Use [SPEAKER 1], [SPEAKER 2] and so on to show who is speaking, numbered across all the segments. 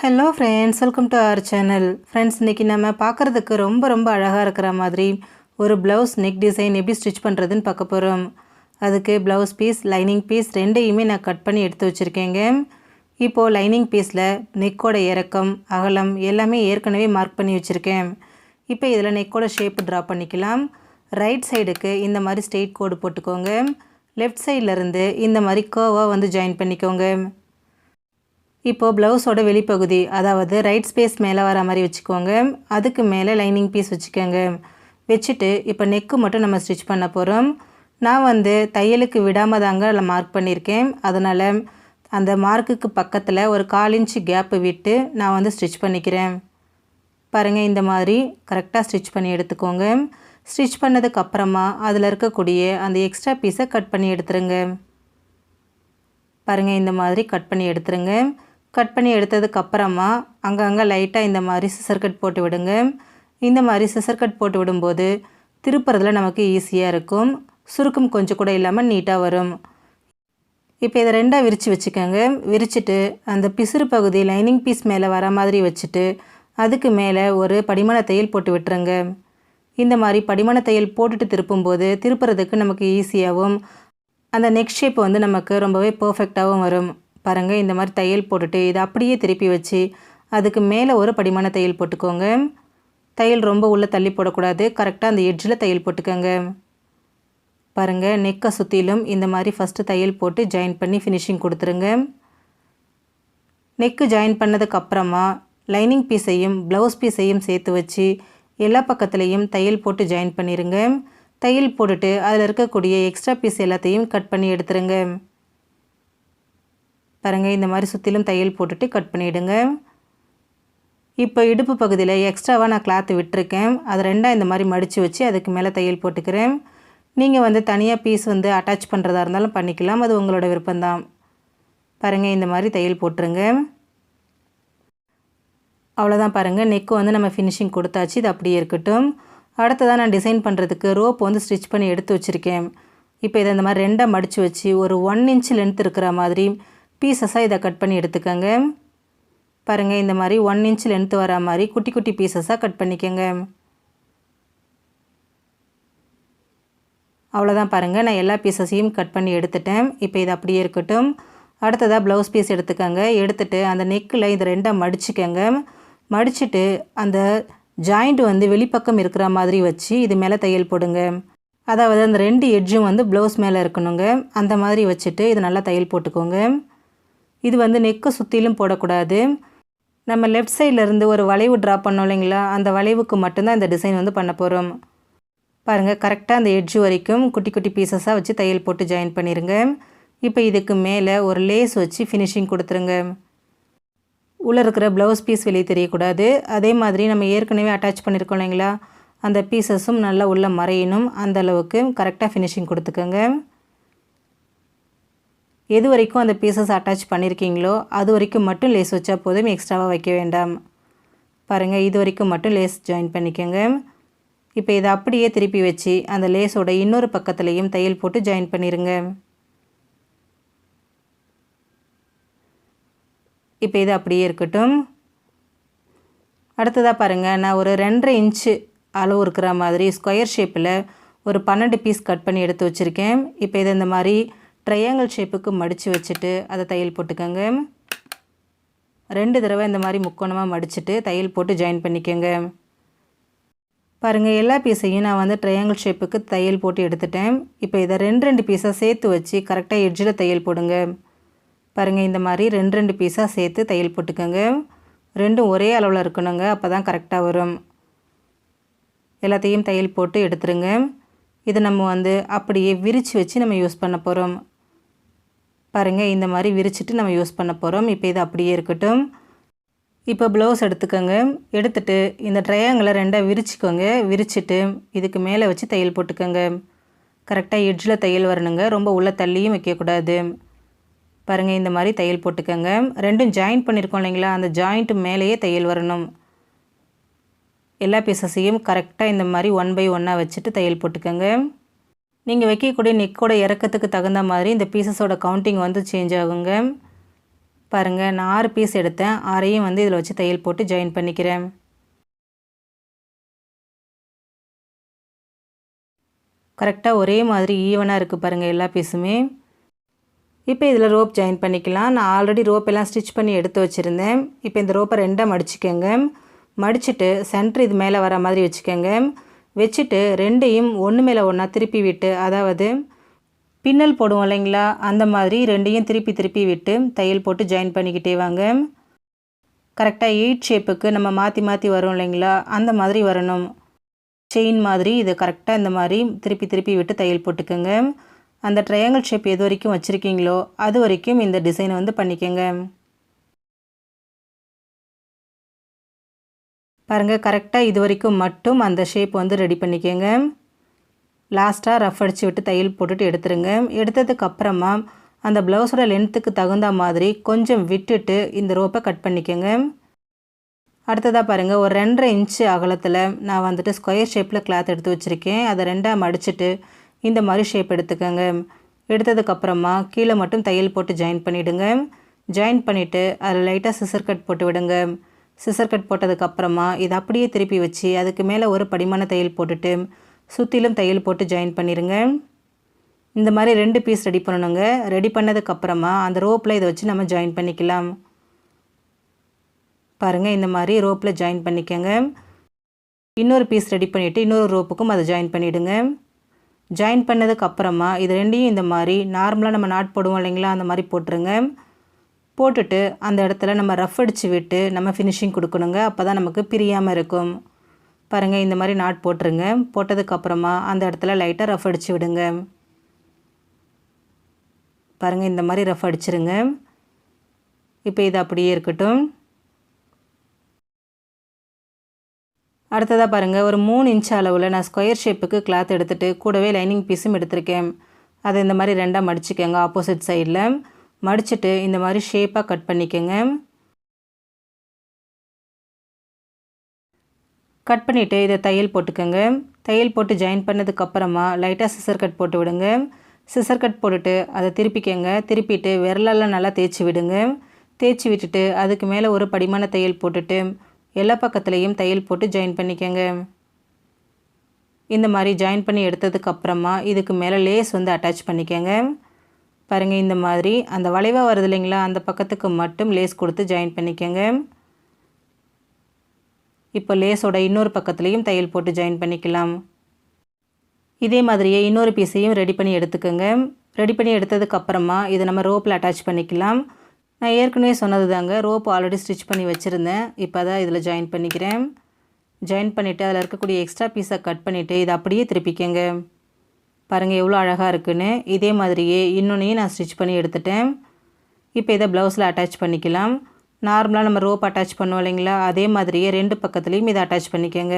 [SPEAKER 1] Hello friends, welcome to our channel. Friends, இன்றைக்கி நம்ம பார்க்குறதுக்கு ரொம்ப அழகாக இருக்கிற மாதிரி ஒரு ப்ளவுஸ் நெக் டிசைன் எப்படி ஸ்டிச் பண்ணுறதுன்னு பார்க்க போகிறோம். அதுக்கு ப்ளவுஸ் பீஸ், லைனிங் பீஸ் ரெண்டையுமே நான் கட் பண்ணி எடுத்து வச்சுருக்கேங்க. இப்போது லைனிங் பீஸில் நெக்கோட இறக்கம், அகலம் எல்லாமே ஏற்கனவே மார்க் பண்ணி வச்சுருக்கேன். இப்போ இதில் நெக்கோட ஷேப்பு ட்ரா பண்ணிக்கலாம். ரைட் சைடுக்கு இந்த மாதிரி ஸ்ட்ரெயிட் கோடு போட்டுக்கோங்க. லெஃப்ட் சைட்லேருந்து இந்த மாதிரி கர்வாக வந்து ஜாயின் பண்ணிக்கோங்க. இப்போது ப்ளவுஸோட வெளிப்பகுதி, அதாவது ரைட் ஸ்பேஸ் மேலே வர மாதிரி வச்சுக்கோங்க. அதுக்கு மேலே லைனிங் பீஸ் வச்சுக்கோங்க. வச்சுட்டு இப்போ நெக்கு மட்டும் நம்ம ஸ்டிச் பண்ண போகிறோம். நான் வந்து தையலுக்கு விடாமல் தாங்க அதில் மார்க் பண்ணியிருக்கேன். அதனால் அந்த மார்க்குக்கு பக்கத்தில் ஒரு 1/4 இன்ச்சு கேப்பு விட்டு நான் வந்து ஸ்டிச் பண்ணிக்கிறேன். பாருங்கள், இந்த மாதிரி கரெக்டாக ஸ்டிச் பண்ணி எடுத்துக்கோங்க. ஸ்டிச் பண்ணதுக்கப்புறமா அதில் இருக்கக்கூடிய அந்த எக்ஸ்ட்ரா பீஸை கட் பண்ணி எடுத்துருங்க. பாருங்கள், இந்த மாதிரி கட் பண்ணி எடுத்துருங்க. கட் பண்ணி எடுத்ததுக்கப்புறமா அங்கங்கே லைட்டாக இந்த மாதிரி சிசர் கட் போட்டு விடுங்க. இந்த மாதிரி சிசர் கட் போட்டு விடும்போது திருப்புறதுல நமக்கு ஈஸியாக இருக்கும். சுருக்கம் கொஞ்சம் கூட இல்லாமல் நீட்டாக வரும். இப்போ இதை ரெண்டாக விரித்து வச்சுக்கோங்க. விரிச்சிட்டு அந்த பிசுறு பகுதி லைனிங் பீஸ் மேலே வர மாதிரி வச்சுட்டு அதுக்கு மேலே ஒரு படிமான தையல் போட்டு விட்டுருங்க. இந்த மாதிரி படிமான தையல் போட்டுட்டு திருப்பும்போது திருப்புறதுக்கு நமக்கு ஈஸியாகவும் அந்த நெக் ஷேப் வந்து நமக்கு ரொம்பவே பர்ஃபெக்டாகவும் வரும். பாருங்கள், இந்த மாதிரி தையல் போட்டுட்டு இதை அப்படியே திருப்பி வச்சு அதுக்கு மேலே ஒரு படிமான தையல் போட்டுக்கோங்க. தையல் ரொம்ப உள்ளே தள்ளி போடக்கூடாது. கரெக்டாக அந்த எட்ஜில் தையல் போட்டுக்கோங்க. பாருங்கள், நெக்கை சுற்றிலும் இந்த மாதிரி ஃபஸ்ட்டு தையல் போட்டு ஜாயின் பண்ணி ஃபினிஷிங் கொடுத்துருங்க. நெக்கு ஜாயின் பண்ணதுக்கப்புறமா லைனிங் பீஸையும் ப்ளவுஸ் பீஸையும் சேர்த்து வச்சு எல்லா பக்கத்துலேயும் தையல் போட்டு ஜாயின் பண்ணிடுங்க. தையல் போட்டுட்டு அதில் இருக்கக்கூடிய எக்ஸ்ட்ரா பீஸ் எல்லாத்தையும் கட் பண்ணி எடுத்துருங்க. பாருங்கள், இந்த மாதிரி சுற்றிலும் தையல் போட்டுட்டு கட் பண்ணிவிடுங்க. இப்போ இடுப்பு பகுதியில் எக்ஸ்ட்ராவாக நான் கிளாத்து விட்டுருக்கேன். அது ரெண்டாக இந்த மாதிரி மடித்து வச்சு அதுக்கு மேலே தையல் போட்டுக்கிறேன். நீங்கள் வந்து தனியாக பீஸ் வந்து அட்டாச் பண்ணுறதா இருந்தாலும் பண்ணிக்கலாம். அது உங்களோட விருப்பம்தான். பாருங்கள், இந்த மாதிரி தையல் போட்டுருங்க. அவ்வளோதான். பாருங்கள், நெக்கு வந்து நம்ம ஃபினிஷிங் கொடுத்தாச்சு. இது அப்படியே இருக்கட்டும். அடுத்ததாக நான் டிசைன் பண்ணுறதுக்கு ரோப் வந்து ஸ்டிச் பண்ணி எடுத்து வச்சுருக்கேன். இப்போ இதை இந்த மாதிரி ரெண்டாக மடித்து வச்சு ஒரு 1 இன்ச் லென்த் இருக்கிற மாதிரி பீசஸாக இதை கட் பண்ணி எடுத்துக்கோங்க. பாருங்கள், இந்த மாதிரி 1 இன்ச் லென்த் வர மாதிரி குட்டி குட்டி பீசஸாக கட் பண்ணிக்கோங்க. அவ்வளோதான். பாருங்கள், நான் எல்லா பீசஸையும் கட் பண்ணி எடுத்துட்டேன். இப்போ இது அப்படியே இருக்கட்டும். அடுத்ததாக ப்ளவுஸ் பீஸ் எடுத்துக்கோங்க. எடுத்துகிட்டு அந்த நெக்கில் இதை ரெண்டாக மடிச்சுக்கோங்க. மடிச்சுட்டு அந்த ஜாயிண்ட் வந்து வெளிப்பக்கம் இருக்கிற மாதிரி வச்சு இது மேலே தையல் போடுங்க. அதாவது அந்த 2 எட்ஜும் வந்து ப்ளவுஸ் மேலே இருக்கணுங்க. அந்த மாதிரி வச்சுட்டு இது நல்லா தையல் போட்டுக்கோங்க. இது வந்து நெக்கை சுற்றிலும் போடக்கூடாது. நம்ம லெஃப்ட் சைட்லேருந்து ஒரு வளைவு ட்ரா பண்ணோம் இல்லைங்களா, அந்த வளைவுக்கு மட்டும்தான் இந்த டிசைன் வந்து பண்ண போகிறோம். பாருங்கள், கரெக்டாக அந்த எட்ஜு வரைக்கும் குட்டி குட்டி பீசஸாக வச்சு தையல் போட்டு ஜாயின் பண்ணிடுங்க. இப்போ இதுக்கு மேலே ஒரு லேஸ் வச்சு ஃபினிஷிங் கொடுத்துருங்க. உள்ளே இருக்கிற ப்ளவுஸ் பீஸ் வெளியே தெரியக்கூடாது. அதே மாதிரி நம்ம ஏற்கனவே அட்டாச் பண்ணியிருக்கோம் இல்லைங்களா, அந்த பீசஸும் நல்லா உள்ளே மறையணும். அந்த அளவுக்கு கரெக்டாக ஃபினிஷிங் கொடுத்துக்கோங்க. எது வரைக்கும் அந்த பீசஸ் அட்டாச் பண்ணியிருக்கீங்களோ அது வரைக்கும் மட்டும் லேஸ் வச்சா போதும், எக்ஸ்ட்ராவாக வைக்க வேண்டாம். பாருங்கள், இது வரைக்கும் மட்டும் லேஸ் ஜாயின் பண்ணிக்கோங்க. இப்போ இதை அப்படியே திருப்பி வச்சு அந்த லேஸோட இன்னொரு பக்கத்துலேயும் தையல் போட்டு ஜாயின் பண்ணிடுங்க. இப்போ இது அப்படியே இருக்கட்டும். அடுத்ததாக பாருங்கள், நான் ஒரு 2.5 இன்ச்சு அளவு இருக்கிற மாதிரி ஸ்கொயர் ஷேப்பில் ஒரு 12 பீஸ் கட் பண்ணி எடுத்து வச்சுருக்கேன். இப்போ இதை இந்த மாதிரி ட்ரையாங்கிள் ஷேப்புக்கு மடித்து வச்சுட்டு அதை தையல் போட்டுக்கோங்க. 2 தடவை இந்த மாதிரி முக்கோணமாக மடிச்சுட்டு தையல் போட்டு ஜாயின் பண்ணிக்கோங்க. பாருங்கள், எல்லா பீஸையும் நான் வந்து ட்ரையாங்கிள் ஷேப்புக்கு தையல் போட்டு எடுத்துட்டேன். இப்போ இதை 2 பீஸாக சேர்த்து வச்சு கரெக்டாக எட்ஜில் தையல் போடுங்க. பாருங்கள், இந்த மாதிரி 2 பீஸாக சேர்த்து தையல் போட்டுக்கோங்க. ரெண்டும் ஒரே அளவில் இருக்கணுங்க, அப்போ தான் கரெக்டாக வரும். எல்லாத்தையும் தையல் போட்டு எடுத்துருங்க. இதை நம்ம வந்து அப்படியே விரித்து வச்சு நம்ம யூஸ் பண்ண போகிறோம். பாருங்கள், இந்த மாதிரி விரிச்சிட்டு நம்ம யூஸ் பண்ண போகிறோம். இப்போ இது அப்படியே இருக்கட்டும். இப்போ ப்ளவுஸ் எடுத்துக்கோங்க. எடுத்துகிட்டு இந்த ட்ரையாங்கிளை 2ஆக விரிச்சிக்கோங்க. விரிச்சிட்டு இதுக்கு மேலே வச்சு தையல் போட்டுக்கோங்க. கரெக்டாக எட்ஜில் தையல் வரணுங்க, ரொம்ப உள்ளே தள்ளியும் வைக்கக்கூடாது. பாருங்கள், இந்த மாதிரி தையல் போட்டுக்கோங்க. ரெண்டும் ஜாயின் பண்ணியிருக்கோம் இல்லைங்களா, அந்த ஜாயிண்ட்டு மேலேயே தையல் வரணும். எல்லா பீசஸையும் கரெக்டாக இந்த மாதிரி 1 by 1 வச்சுட்டு தையல் போட்டுக்கோங்க. நீங்கள் வைக்கக்கூடிய நெக்கோட இறக்கத்துக்கு தகுந்த மாதிரி இந்த பீசஸோட கவுண்டிங் வந்து சேஞ்ச் ஆகுங்க. பாருங்கள் நான் 6 பீஸ் எடுத்தேன். 6ஐயும் வந்து இதில் வச்சு தையல் போட்டு ஜாயின் பண்ணிக்கிறேன். கரெக்டாக ஒரே மாதிரி ஈவனாக இருக்குது பாருங்கள் எல்லா பீஸுமே. இப்போ இதில் ரோப் ஜாயின் பண்ணிக்கலாம். நான் ஆல்ரெடி ரோப் எல்லாம் ஸ்டிச் பண்ணி எடுத்து வச்சுருந்தேன். இப்போ இந்த ரோப்பை 2ஆக மடிச்சுக்கோங்க. மடிச்சுட்டு சென்டர் இது மேலே வர மாதிரி வச்சுக்கோங்க. வச்சுட்டு 2ஐயும் ஒன்று மேலே ஒன்றா திருப்பி விட்டு, அதாவது பின்னல் போடுவோம் இல்லைங்களா, அந்த மாதிரி 2ஐயும் திருப்பி திருப்பி விட்டு தையல் போட்டு ஜாயின் பண்ணிக்கிட்டே வாங்க. கரெக்டாக 8 ஷேப்புக்கு நம்ம மாற்றி மாற்றி வரும் இல்லைங்களா, அந்த மாதிரி வரணும். செயின் மாதிரி இது கரெக்டாக இந்த மாதிரி திருப்பி திருப்பி விட்டு தையல் போட்டுக்கோங்க. அந்த ட்ரையாங்கிள் ஷேப் எது வரைக்கும் வச்சுருக்கீங்களோ அது வரைக்கும் இந்த டிசைனை வந்து பண்ணிக்கோங்க. பாருங்கள் கரெக்டாக இது வரைக்கும் மட்டும் அந்த ஷேப் வந்து ரெடி பண்ணிக்கோங்க. லாஸ்ட்டாக ரஃப் அடித்து விட்டு தையல் போட்டுட்டு எடுத்துருங்க. எடுத்ததுக்கப்புறமா அந்த ப்ளவுஸோட லென்த்துக்கு தகுந்த மாதிரி கொஞ்சம் விட்டுட்டு இந்த ரோப்பை கட் பண்ணிக்கோங்க. அடுத்ததாக பாருங்கள் ஒரு 2.5 இன்ச்சு அகலத்தில் நான் வந்துட்டு ஸ்கொயர் ஷேப்பில் கிளாத் எடுத்து வச்சுருக்கேன். அதை 2ஆக மடிச்சுட்டு இந்த மாதிரி ஷேப் எடுத்துக்கோங்க. எடுத்ததுக்கப்புறமா கீழே மட்டும் தையல் போட்டு ஜாயின் பண்ணிவிடுங்க. ஜாயின் பண்ணிவிட்டு அதில் லைட்டாக சிசர் கட் போட்டு விடுங்க. சிசர் கட் போட்டதுக்கப்புறமா இதை அப்படியே திருப்பி வச்சு அதுக்கு மேலே ஒரு படிமான தையல் போட்டுட்டு சுற்றிலும் தையல் போட்டு ஜாயின் பண்ணிடுங்க. இந்த மாதிரி 2 பீஸ் ரெடி பண்ணணுங்க. ரெடி பண்ணதுக்கப்புறமா அந்த ரோப்பில் இதை வச்சு நம்ம ஜாயின் பண்ணிக்கலாம். பாருங்கள் இந்த மாதிரி ரோப்பில் ஜாயின் பண்ணிக்கோங்க. இன்னொரு பீஸ் ரெடி பண்ணிவிட்டு இன்னொரு ரோப்புக்கும் அதை ஜாயின் பண்ணிவிடுங்க. ஜாயின் பண்ணதுக்கப்புறமா இது 2ஐயும் இந்த மாதிரி நார்மலாக நம்ம நாட் போடுவோம் இல்லைங்களா, அந்த மாதிரி போட்டுருங்க. போட்டுட்டு அந்த இடத்துல நம்ம ரஃப் அடித்து விட்டு நம்ம ஃபினிஷிங் கொடுக்கணுங்க. அப்போ தான் நமக்கு பிரியாமல் இருக்கும். பாருங்கள் இந்த மாதிரி நாட் போட்டுருங்க. போட்டதுக்கப்புறமா அந்த இடத்துல லைட்டாக ரஃப் அடித்து விடுங்க. பாருங்கள் இந்த மாதிரி ரஃப் அடிச்சிருங்க. இப்போ இது அப்படியே இருக்கட்டும். அடுத்ததாக பாருங்கள் ஒரு 3 இன்ச் அளவில் நான் ஸ்கொயர் ஷேப்புக்கு கிளாத் எடுத்துகிட்டு கூடவே லைனிங் பீஸும் எடுத்திருக்கேன். அதை இந்த மாதிரி 2ஆக மடிச்சுக்கோங்க. ஆப்போசிட் சைடில் மடிச்சுட்டு இந்த மாதிரி ஷேப்பாக கட் பண்ணிக்கோங்க. கட் பண்ணிவிட்டு இதை தையல் போட்டுக்கோங்க. தையல் போட்டு ஜாயின் பண்ணதுக்கப்புறமா லைட்டாக சிசர் கட் போட்டு விடுங்க. சிசர் கட் போட்டுட்டு அதை திருப்பிக்கோங்க. திருப்பிட்டு விரலெல்லாம் நல்லா தேய்ச்சி விடுங்க. தேய்ச்சி விட்டுட்டு அதுக்கு மேலே ஒரு படிமான தையல் போட்டுட்டு எல்லா பக்கத்துலேயும் தையல் போட்டு ஜாயின் பண்ணிக்கோங்க. இந்த மாதிரி ஜாயின் பண்ணி எடுத்ததுக்கப்புறமா இதுக்கு மேலே லேஸ் வந்து அட்டாச் பண்ணிக்கோங்க. பாருங்கள் இந்த மாதிரி அந்த வளைவாக வருது இல்லைங்களா, அந்த பக்கத்துக்கு மட்டும் லேஸ் கொடுத்து ஜாயின் பண்ணிக்கோங்க. இப்போ லேஸோட இன்னொரு பக்கத்துலேயும் தையல் போட்டு ஜாயின் பண்ணிக்கலாம். இதே மாதிரியே இன்னொரு பீஸையும் ரெடி பண்ணி எடுத்துக்கோங்க. ரெடி பண்ணி எடுத்ததுக்கப்புறமா இதை நம்ம ரோப்பில் அட்டாச் பண்ணிக்கலாம். நான் ஏற்கனவே சொன்னது தாங்க, ரோப் ஆல்ரெடி ஸ்டிச் பண்ணி வச்சுருந்தேன். இப்போ தான் இதில் ஜாயின் பண்ணிக்கிறேன். ஜாயின் பண்ணிவிட்டு அதில் இருக்கக்கூடிய எக்ஸ்ட்ரா பீஸை கட் பண்ணிவிட்டு இதை அப்படியே திருப்பிக்கங்க. பாருங்கள் எவ்வளோ அழகாக இருக்குன்னு. இதே மாதிரியே இன்னொன்றையும் நான் ஸ்டிச் பண்ணி எடுத்துட்டேன். இப்போ இதை ப்ளவுஸில் அட்டாச் பண்ணிக்கலாம். நார்மலாக நம்ம ரோப் அட்டாச் பண்ணுவோம் இல்லைங்களா, அதே மாதிரியே 2 பக்கத்துலேயும் இதை அட்டாச் பண்ணிக்கோங்க.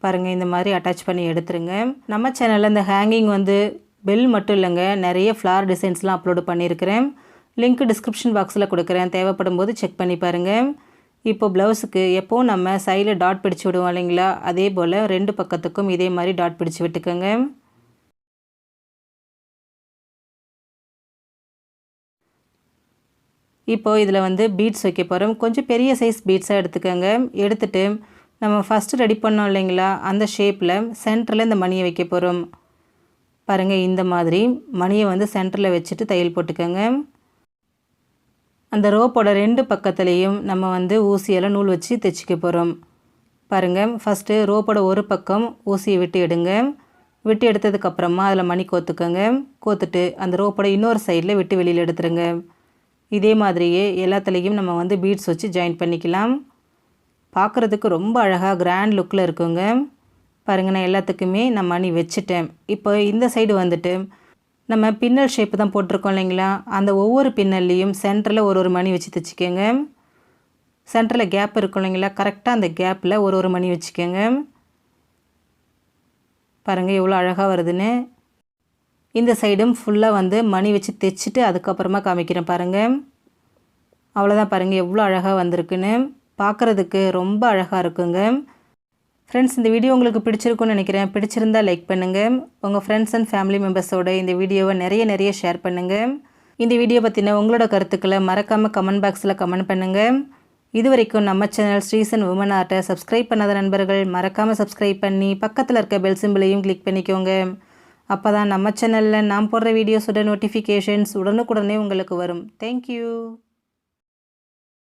[SPEAKER 1] பாருங்கள் இந்த மாதிரி அட்டாச் பண்ணி எடுத்துருங்க. நம்ம சேனலில் இந்த ஹேங்கிங் வந்து பெல் மட்டும் இல்லைங்க, நிறைய ஃப்ளார் டிசைன்ஸ்லாம் அப்லோடு பண்ணியிருக்கிறேன். லிங்க் டிஸ்கிரிப்ஷன் பாக்ஸில் கொடுக்குறேன், தேவைப்படும் போது செக் பண்ணி பாருங்கள். இப்போ ப்ளவுஸுக்கு எப்போவும் நம்ம சைடில் டாட் பிடிச்சி விடுவோம் இல்லைங்களா, அதே போல் 2 பக்கத்துக்கும் இதே மாதிரி டாட் பிடிச்சி விட்டுக்கோங்க. இப்போது இதில் வந்து பீட்ஸ் வைக்க போகிறோம். கொஞ்சம் பெரிய சைஸ் பீட்ஸாக எடுத்துக்கோங்க. எடுத்துகிட்டு நம்ம ஃபஸ்ட்டு ரெடி பண்ணோம் இல்லைங்களா, அந்த ஷேப்பில் சென்டரில் இந்த மணியை வைக்க போகிறோம். பாருங்கள் இந்த மாதிரி மணியை வந்து சென்டரில் வச்சுட்டு தையல் போட்டுக்கோங்க. அந்த ரோப்போட 2 பக்கத்துலேயும் நம்ம வந்து ஊசியெல்லாம் நூல் வச்சு தைச்சிக்க போகிறோம். பாருங்கள் ஃபஸ்ட்டு ரோப்போட ஒரு பக்கம் ஊசியை விட்டு எடுங்க. விட்டு எடுத்ததுக்கப்புறமா அதில் மணி கோத்துக்கோங்க. கோத்துட்டு அந்த ரோப்போட இன்னொரு சைடில் விட்டு வெளியில் எடுத்துருங்க. இதே மாதிரியே எல்லாத்துலேயும் நம்ம வந்து பீட்ஸ் வச்சு ஜாயின் பண்ணிக்கலாம். பார்க்குறதுக்கு ரொம்ப அழகாக கிராண்ட் லுக்கில் இருக்குங்க. பாருங்கள் நான் எல்லாத்துக்குமே நான் மணி வச்சுட்டேன். இப்போ இந்த சைடு வந்துட்டு நம்ம பின்னல் ஷேப்பு தான் போட்டிருக்கோம் இல்லைங்களா, அந்த ஒவ்வொரு பின்னல்லையும் சென்டரில் ஒரு மணி வச்சு தைச்சிக்கோங்க. சென்டரில் கேப் இருக்கும் இல்லைங்களா, கரெக்டாக அந்த கேப்பில் ஒரு மணி வச்சுக்கோங்க. பாருங்கள் எவ்வளோ அழகாக வருதுன்னு. இந்த சைடும் ஃபுல்லாக வந்து மணி வச்சு தைச்சிட்டு அதுக்கப்புறமா காமிக்கிறேன் பாருங்கள். அவ்வளோதான், பாருங்கள் எவ்வளோ அழகாக வந்திருக்குன்னு. பார்க்குறதுக்கு ரொம்ப அழகாக இருக்குங்க. ஃப்ரெண்ட்ஸ் இந்த வீடியோ உங்களுக்கு பிடிச்சிருக்குன்னு நினைக்கிறேன். பிடிச்சிருந்தால் லைக் பண்ணுங்கள். உங்கள் ஃப்ரெண்ட்ஸ் அண்ட் ஃபேமிலி மெம்பர்ஸோடு இந்த வீடியோவை நிறைய ஷேர் பண்ணுங்கள். இந்த வீடியோ பற்றின உங்களோட கருத்துக்களை மறக்காமல் கமெண்ட் பாக்ஸில் கமெண்ட் பண்ணுங்கள். இது வரைக்கும் நம்ம சேனல் ஸ்ரீசன் உமன் ஆர்ட்டை சப்ஸ்கிரைப் பண்ணாத நண்பர்கள் மறக்காமல் சப்ஸ்கிரைப் பண்ணி பக்கத்தில் இருக்க பெல் சிம்பிளையும் கிளிக் பண்ணிக்கோங்க. அப்போ தான் நம்ம சேனலில் நான் போடுற வீடியோஸோட நோட்டிஃபிகேஷன்ஸ் உடனுக்குடனே உங்களுக்கு வரும். தேங்க்யூ.